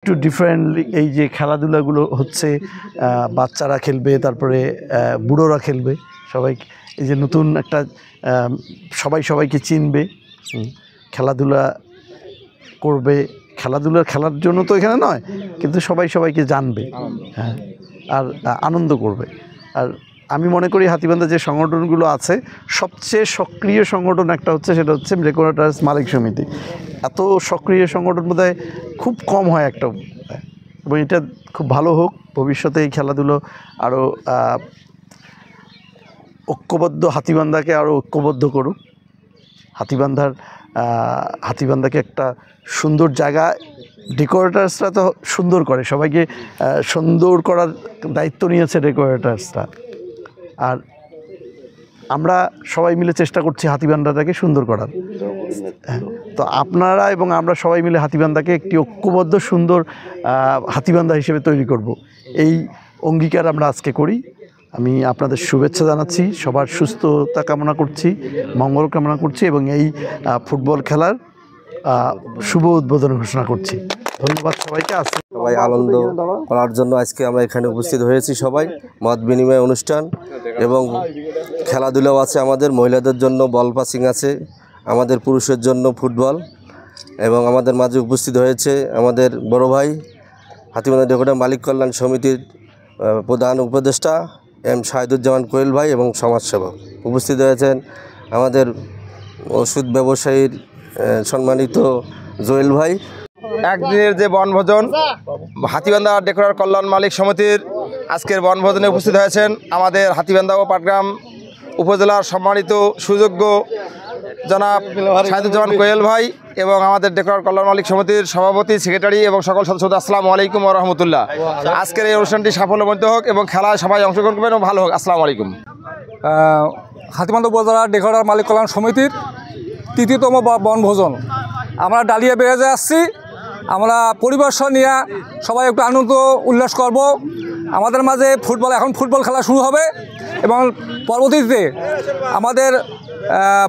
একটু ডিফারেন্টলি এই যে খেলাধুলাগুলো হচ্ছে, বাচ্চারা খেলবে, তারপরে বুড়োরা খেলবে, সবাই এই যে নতুন একটা সবাই সবাইকে চিনবে, খেলাধুলা করবে। খেলার জন্য তো এখানে নয়, কিন্তু সবাই সবাইকে জানবে, হ্যাঁ, আর আনন্দ করবে। আর আমি মনে করি হাতীবান্ধা যে সংগঠনগুলো আছে, সবচেয়ে সক্রিয় সংগঠন একটা হচ্ছে, সেটা হচ্ছে রেকর্ডার্স মালিক সমিতি। এত সক্রিয় সংগঠন বোধহয় খুব কম হয় একটা, এবং এটা খুব ভালো হোক। ভবিষ্যতে এই খেলাধুলো আরও ঐক্যবদ্ধ, হাতীবান্ধাকে আরও ঐক্যবদ্ধ করুক। হাতীবান্ধাকে একটা সুন্দর জায়গা, ডেকোরেটার্সরা তো সুন্দর করে, সবাইকে সুন্দর করার দায়িত্ব নিয়েছে ডেকোরেটার্সরা। আর আমরা সবাই মিলে চেষ্টা করছি হাতীবান্ধাটাকে সুন্দর করার। তো আপনারা এবং আমরা সবাই মিলে হাতীবান্ধাকে একটি ঐক্যবদ্ধ সুন্দর হাতীবান্ধা হিসেবে তৈরি করব, এই অঙ্গীকার আমরা আজকে করি। আমি আপনাদের শুভেচ্ছা জানাচ্ছি, সবার সুস্থতা কামনা করছি, মঙ্গল কামনা করছি, এবং এই ফুটবল খেলার শুভ উদ্বোধন ঘোষণা করছি। ধন্যবাদ সবাইকে। সবাই আনন্দ করার জন্য আজকে আমরা এখানে উপস্থিত হয়েছি। সবাই মত বিনিময় অনুষ্ঠান এবং খেলাধুলাও আছে আমাদের। মহিলাদের জন্য বল পাসিং আছে, আমাদের পুরুষের জন্য ফুটবল, এবং আমাদের মাঝে উপস্থিত হয়েছে আমাদের বড় ভাই হাতীবান্ধা ডেকোরেটর মালিক কল্যাণ সমিতির প্রধান উপদেষ্টা এম শাহিদুজ্জামান কোয়েল ভাই, এবং সমাজসেবক উপস্থিত হয়েছেন আমাদের ওষুধ ব্যবসায়ীর সম্মানিত জোয়েল ভাই। একদিনের যে বনভোজন, হাতীবান্ধা ডেকোরেটর কল্যাণ মালিক সমিতির আজকের বনভোজনে উপস্থিত হয়েছেন আমাদের হাতীবান্ধা ও পাটগ্রাম উপজেলার সম্মানিত সুযোগ্য জনাব শাহিদুজ্জামান কোয়েল ভাই, এবং আমাদের ডেকোরেটর কল্যাণ মালিক সমিতির সভাপতি, সেক্রেটারি এবং সকল সদস্য। আসসালামু আলাইকুম ওয়া রাহমাতুল্লাহ। আজকের এই অনুষ্ঠানটি সাফল্যমণ্ডিত হোক এবং খেলায় সবাই অংশগ্রহণ করবেন এবং ভালো হোক। আসসালামু আলাইকুম। হাতীবান্ধা উপজেলার ডেকোরেটর মালিক কল্যাণ সমিতির ৩য়তম বনভোজন। আমরা ডালিয়া বেড়াতে আসছি, আমরা পরিবার নিয়ে সবাই একটু আনন্দ উল্লাস করব। আমাদের মাঝে এখন ফুটবল খেলা শুরু হবে, এবং পরবর্তীতে আমাদের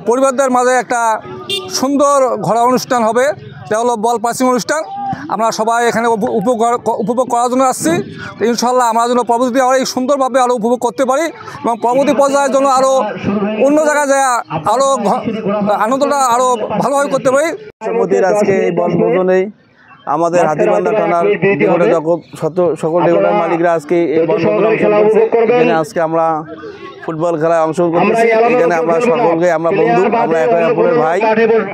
পরিবারদের মাঝে একটা সুন্দর ঘরোয়া অনুষ্ঠান হবে, এটা হলো বল পাসিং অনুষ্ঠান। আমরা সবাই এখানে উপভোগ করার জন্য আসছি। ইনশাল্লাহ আমরা যেন পরবর্তীতে আরও এই সুন্দরভাবে আরও উপভোগ করতে পারি, এবং পরবর্তী পর্যায়ের জন্য আরও অন্য জায়গায় যায় আরও আনন্দটা আরও ভালোভাবে করতে পারি। সমিতির আজকে এই বনভোজনেই আমাদের হাতীবান্ধা থানার সকল ডেকোরেটর মালিকরা আজকে এই বনভোজনে অংশগ্রহণ করছে। এখানে আজকে আমরা ফুটবল খেলায় অংশগ্রহণ করতেছি। এখানে আমরা সকলকে, আমরা বন্ধু, আমরা একে অপরের ভাই,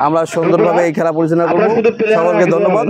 আমরা সুন্দরভাবে এই খেলা পরিচালনা করব। সকলকে ধন্যবাদ।